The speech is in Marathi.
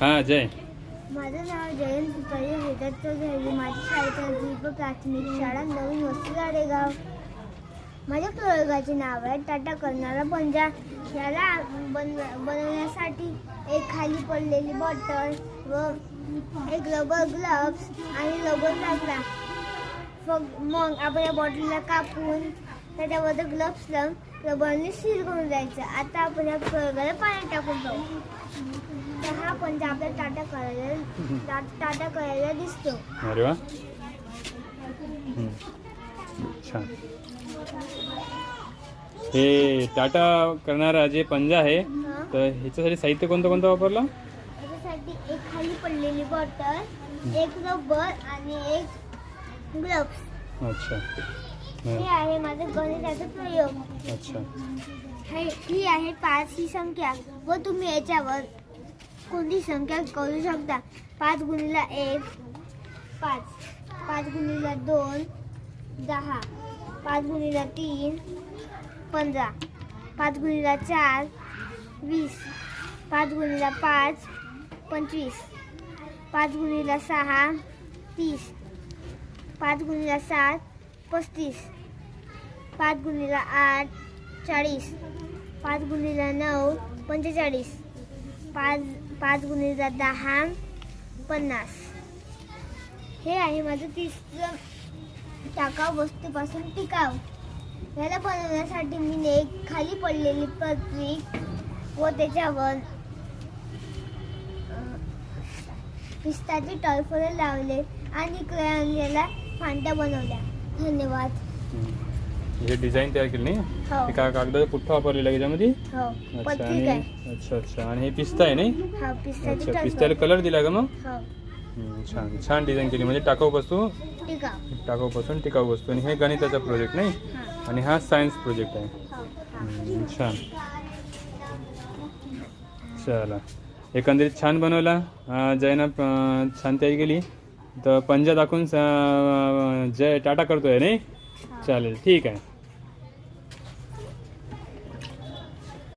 हां जय. माझं नाव जयंत सुपारी वेदांत घ्यावी. माझी शाळेचा दीप प्राथमिक शाळा नवीन वस्ती गाडेगाव. माझ्या प्रयोगाचे नाव आहे टाटा करणारा पंजा. याला बनवण्यासाठी एक खाली पडलेली बॉटल व एक रबर ग्लव्स आणि रबर लागला. मग आपण या बॉटलला कापून त्याच्यावर ग्लव्स लावून रबरने सील करून द्यायचं. आता आपण या प्रयोगाला पाण्यात टाकून पाहू. तर हा पंजा आपल्या टाटा करायला दिसतो. अरे वा, छान. हे टाटा करणारा जे पंजा आहे तर ह्याच्यासाठी साहित्य कोणतं कोणतं वापरलं? याच्यासाठी एक खाली पडलेली बॉटल, एक रबर आणि एक ग्लव्स. अच्छा. हे आहे माझं गणिताचा प्रयोग. अच्छा. ही आहे 5 ही संख्या व तुम्ही याच्यावर कोणती संख्या करू शकता. 5 गुणिले 1 5, 5 गुणिले 2 10, 5 गुणिले 3 15, 5 गुणिले 4 20, 5 गुणिले 5 25, 5 गुणिले 6 30, 5 गुणिले 7 35, 5 गुणिले 8 40, 5 गुणिले 9 45, 5 गुणिले 10 50. हे आहे माझं तिसरं टाकाऊ वस्तूपासून टिकाऊ. याला बनवण्यासाठी मी एक खाली पडलेली पृथ्वी व त्याच्यावर पिस्ताचे टॉयफोले लावले आणि क्रेयॉनला फांद्या बनवल्या. धन्यवाद. हे डिझाईन तयार केली नाही? हो. हे कागदाचा पुठ्ठा वापरलेला आहे त्याच्यामध्ये? हो. अच्छा. पत्रिका आहे. आणि अच्छा अच्छा. आणि हे पिस्ता आहे नाही? हा पिस्ताचे अच्छा. टॉयफोले. पिस्त्याला कलर दिला का मग? हो. छान छान डिझाईन केली. म्हणजे टाकाऊ वस्तू टिकाऊ. टाकाऊपासून टिकाऊ वस्तू. आणि हे गणिताचा प्रोजेक्ट नाही? हा. आणि हा सायन्स प्रोजेक्ट आहे. हो. छान. चला, एकंदरीत छान बनवला. जयनं छान तयारी केली. तर पंजा दाखवून जय टाटा करतोय नाही? चालेल, ठीक आहे.